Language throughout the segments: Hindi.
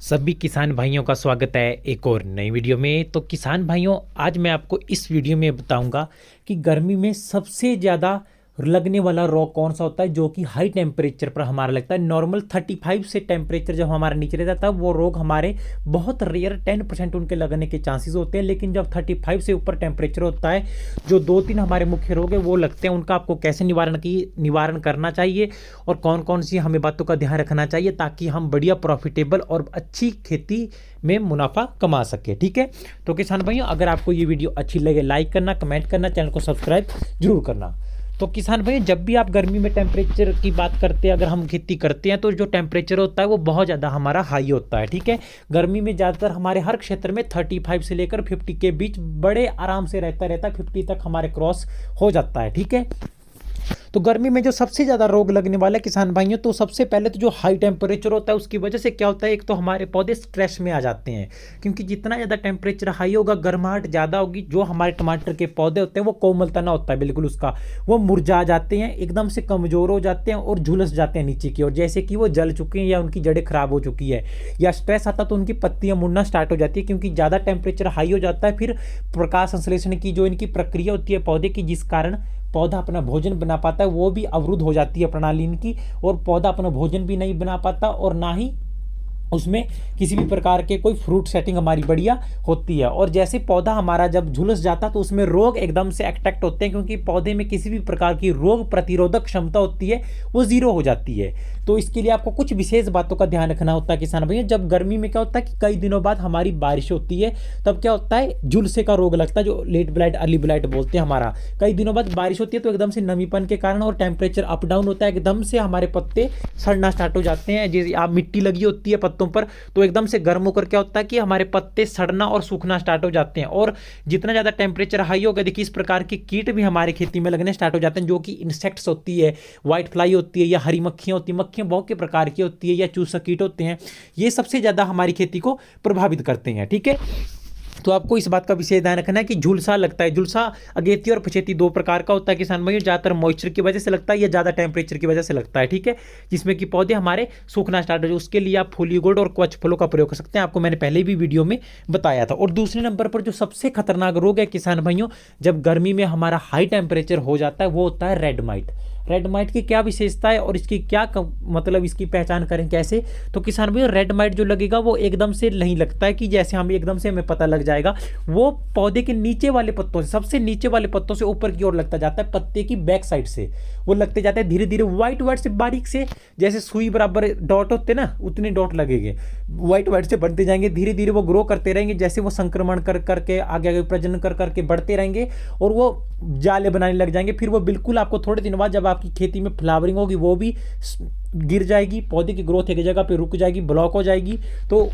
सभी किसान भाइयों का स्वागत है एक और नई वीडियो में। तो किसान भाइयों, आज मैं आपको इस वीडियो में बताऊंगा कि गर्मी में सबसे ज़्यादा लगने वाला रोग कौन सा होता है, जो कि हाई टेम्परेचर पर हमारा लगता है। नॉर्मल 35 से टेम्परेचर जब हमारा नीचे रहता है तब वो रोग हमारे बहुत रेयर 10% उनके लगने के चांसेस होते हैं। लेकिन जब 35 से ऊपर टेम्परेचर होता है, जो 2-3 हमारे मुख्य रोग है वो लगते हैं। उनका आपको कैसे निवारण करना चाहिए और कौन कौन सी हमें बातों का ध्यान रखना चाहिए ताकि हम बढ़िया प्रॉफिटेबल और अच्छी खेती में मुनाफा कमा सके। ठीक है, तो किसान भाइयों, अगर आपको ये वीडियो अच्छी लगे लाइक करना, कमेंट करना, चैनल को सब्सक्राइब जरूर करना। तो किसान भाई, जब भी आप गर्मी में टेम्परेचर की बात करते हैं, अगर हम खेती करते हैं तो जो टेम्परेचर होता है वो बहुत ज़्यादा हमारा हाई होता है। ठीक है, गर्मी में ज़्यादातर हमारे हर क्षेत्र में 35 से लेकर 50 के बीच बड़े आराम से रहता है। 50 तक हमारे क्रॉस हो जाता है। ठीक है, तो गर्मी में जो सबसे ज़्यादा रोग लगने वाला है किसान भाइयों, तो सबसे पहले तो जो हाई टेम्परेचर होता है उसकी वजह से क्या होता है, एक तो हमारे पौधे स्ट्रेस में आ जाते हैं। क्योंकि जितना ज़्यादा टेम्परेचर हाई होगा, गर्माहट ज़्यादा होगी, जो हमारे टमाटर के पौधे होते हैं वो कोमलता ना होता है बिल्कुल उसका, वो मुरझा जाते हैं, एकदम से कमज़ोर हो जाते हैं और झुलस जाते हैं नीचे की ओर, जैसे कि वो जल चुके हैं या उनकी जड़ें खराब हो चुकी है। या स्ट्रेस आता तो उनकी पत्तियाँ मुड़ना स्टार्ट हो जाती है, क्योंकि ज़्यादा टेम्परेचर हाई हो जाता है। फिर प्रकाश संश्लेषण की जो इनकी प्रक्रिया होती है पौधे की, जिस कारण पौधा अपना भोजन बना पाता है, वो भी अवरुद्ध हो जाती है प्रणाली इनकी, और पौधा अपना भोजन भी नहीं बना पाता और ना ही उसमें किसी भी प्रकार के कोई फ्रूट सेटिंग हमारी बढ़िया होती है। और जैसे पौधा हमारा जब झुलस जाता है तो उसमें रोग एकदम से अटैक होते हैं, क्योंकि पौधे में किसी भी प्रकार की रोग प्रतिरोधक क्षमता होती है वो जीरो हो जाती है। तो इसके लिए आपको कुछ विशेष बातों का ध्यान रखना होता है किसान भैया। जब गर्मी में क्या होता है कि कई दिनों बाद हमारी बारिश होती है, तब क्या होता है, झुलसे का रोग लगता है, जो लेट ब्लाइट अर्ली ब्लाइट बोलते हैं। हमारा कई दिनों बाद बारिश होती है तो एकदम से नमीपन के कारण और टेम्परेचर अप डाउन होता है, एकदम से हमारे पत्ते सड़ना स्टार्ट हो जाते हैं। जैसे आप मिट्टी लगी होती है पत्तों पर, तो एकदम से गर्म होकर क्या होता है कि हमारे पत्ते सड़ना और सूखना स्टार्ट हो जाते हैं। और जितना ज़्यादा टेम्परेचर हाई होगा, देखिए इस प्रकार की कीट भी हमारे खेती में लगने स्टार्ट हो जाते हैं, जो कि इंसेक्ट्स होती है, व्हाइट फ्लाई होती है, या हरी मक्खियाँ होती है, मक्खियाँ बहुत के प्रकार की होती है, या चूसा कीट होते हैं। ये सबसे ज़्यादा हमारी खेती को प्रभावित करते हैं। ठीक है, तो आपको इस बात का विशेष ध्यान रखना है कि झुलसा लगता है। झुलसा अगेती और पछेती दो प्रकार का होता है किसान भाइयों। ज़्यादातर मॉइस्चर की वजह से लगता है या ज़्यादा टेम्परेचर की वजह से लगता है। ठीक है, जिसमें कि पौधे हमारे सूखना स्टार्ट हो जाए, उसके लिए आप फूली गोल्ड और कवच फलों का प्रयोग कर सकते हैं, आपको मैंने पहले भी वीडियो में बताया था। और दूसरे नंबर पर जो सबसे खतरनाक रोग है किसान भाइयों, जब गर्मी में हमारा हाई टेम्परेचर हो जाता है, वो होता है रेड माइट। रेड माइट की क्या विशेषता है और इसकी क्या मतलब इसकी पहचान करें कैसे, तो किसान भाई, रेड माइट जो लगेगा वो एकदम से नहीं लगता है कि जैसे हम एकदम से हमें पता लग जाएगा। वो पौधे के नीचे वाले पत्तों से, सबसे नीचे वाले पत्तों से ऊपर की ओर लगता जाता है, पत्ते की बैक साइड से वो लगते जाते हैं धीरे धीरे, व्हाइट व्हाइट से बारीक से, जैसे सुई बराबर डॉट होते ना, उतने डॉट लगेंगे, व्हाइट व्हाइट से बढ़ते जाएंगे। धीरे धीरे वो ग्रो करते रहेंगे, जैसे वो संक्रमण कर करके आगे आगे प्रजनन कर करके बढ़ते रहेंगे और वो जाले बनाने लग जाएंगे। फिर वो बिल्कुल आपको थोड़े दिन बाद जब आपकी खेती में फ्लावरिंग होगी वो भी गिर जाएगी, पौधे की ग्रोथ एक जगह पे रुक जाएगी, ब्लॉक हो जाएगी। तो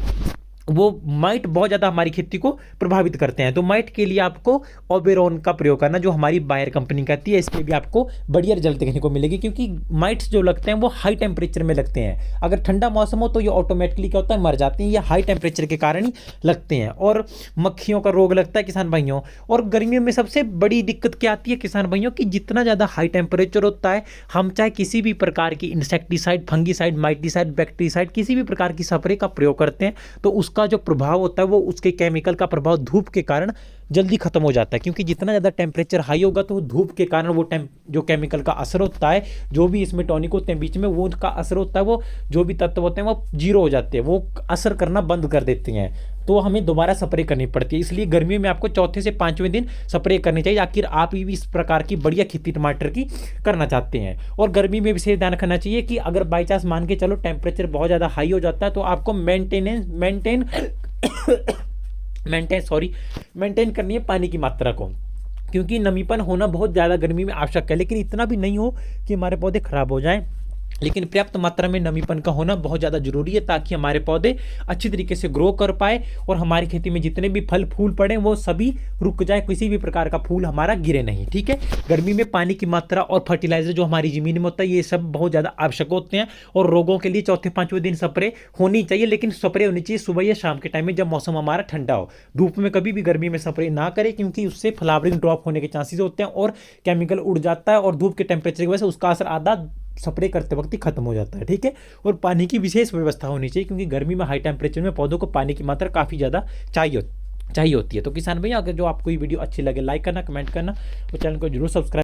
वो माइट बहुत ज़्यादा हमारी खेती को प्रभावित करते हैं। तो माइट के लिए आपको ओबेरॉन का प्रयोग करना, जो हमारी बायर कंपनी कहती है, इसमें भी आपको बढ़िया रिजल्ट देखने को मिलेगी, क्योंकि माइट्स जो लगते हैं वो हाई टेम्परेचर में लगते हैं। अगर ठंडा मौसम हो तो ये ऑटोमेटिकली क्या होता है, मर जाते हैं, ये हाई टेम्परेचर के कारण ही लगते हैं। और मक्खियों का रोग लगता है किसान भाइयों। और गर्मियों में सबसे बड़ी दिक्कत क्या आती है किसान भाइयों, कि जितना ज़्यादा हाई टेम्परेचर होता है, हम चाहे किसी भी प्रकार की इंसेक्टिसाइड, फंगिसाइड, माइटिसाइड, बैक्टीसाइड, किसी भी प्रकार की स्प्रे का प्रयोग करते हैं, तो उसका जो प्रभाव होता है वो उसके केमिकल का प्रभाव धूप के कारण जल्दी खत्म हो जाता है। क्योंकि जितना ज़्यादा टेम्परेचर हाई होगा तो धूप के कारण वो जो केमिकल का असर होता है, जो भी इसमें टॉनिक होते हैं बीच में, वो उनका असर होता है, वो जो भी तत्व होते हैं वो जीरो हो जाते हैं, वो असर करना बंद कर देते हैं। तो हमें दोबारा स्प्रे करनी पड़ती है। इसलिए गर्मियों में आपको चौथे से 5वें दिन स्प्रे करनी चाहिए, आखिर आप भी इस प्रकार की बढ़िया खेती टमाटर की करना चाहते हैं। और गर्मी में विशेष ध्यान रखना चाहिए कि अगर बाई चांस मान के चलो टेम्परेचर बहुत ज़्यादा हाई हो जाता है, तो आपको मेंटेन करनी है पानी की मात्रा को, क्योंकि नमीपन होना बहुत ज़्यादा गर्मी में आवश्यक है, लेकिन इतना भी नहीं हो कि हमारे पौधे खराब हो जाएं। लेकिन पर्याप्त मात्रा में नमीपन का होना बहुत ज़्यादा जरूरी है, ताकि हमारे पौधे अच्छी तरीके से ग्रो कर पाए और हमारी खेती में जितने भी फल फूल पड़े वो सभी रुक जाए, किसी भी प्रकार का फूल हमारा गिरे नहीं। ठीक है, गर्मी में पानी की मात्रा और फर्टिलाइजर जो हमारी ज़मीन में होता है, ये सब बहुत ज़्यादा आवश्यक होते हैं। और रोगों के लिए चौथे 5वें दिन स्प्रे होनी चाहिए, लेकिन स्प्रे होनी चाहिए सुबह या शाम के टाइम में, जब मौसम हमारा ठंडा हो। धूप में कभी भी गर्मी में स्प्रे ना करें, क्योंकि उससे फ्लावरिंग ड्रॉप होने के चांसेस होते हैं और केमिकल उड़ जाता है, और धूप के टेम्परेचर की वजह से उसका असर आधा स्प्रे करते वक्त ही खत्म हो जाता है। ठीक है, और पानी की विशेष व्यवस्था होनी चाहिए, क्योंकि गर्मी में हाई टेम्परेचर में पौधों को पानी की मात्रा काफ़ी ज़्यादा चाहिए होती है। तो किसान भैया, अगर जो आपको ये वीडियो अच्छी लगे, लाइक करना, कमेंट करना और चैनल को जरूर सब्सक्राइब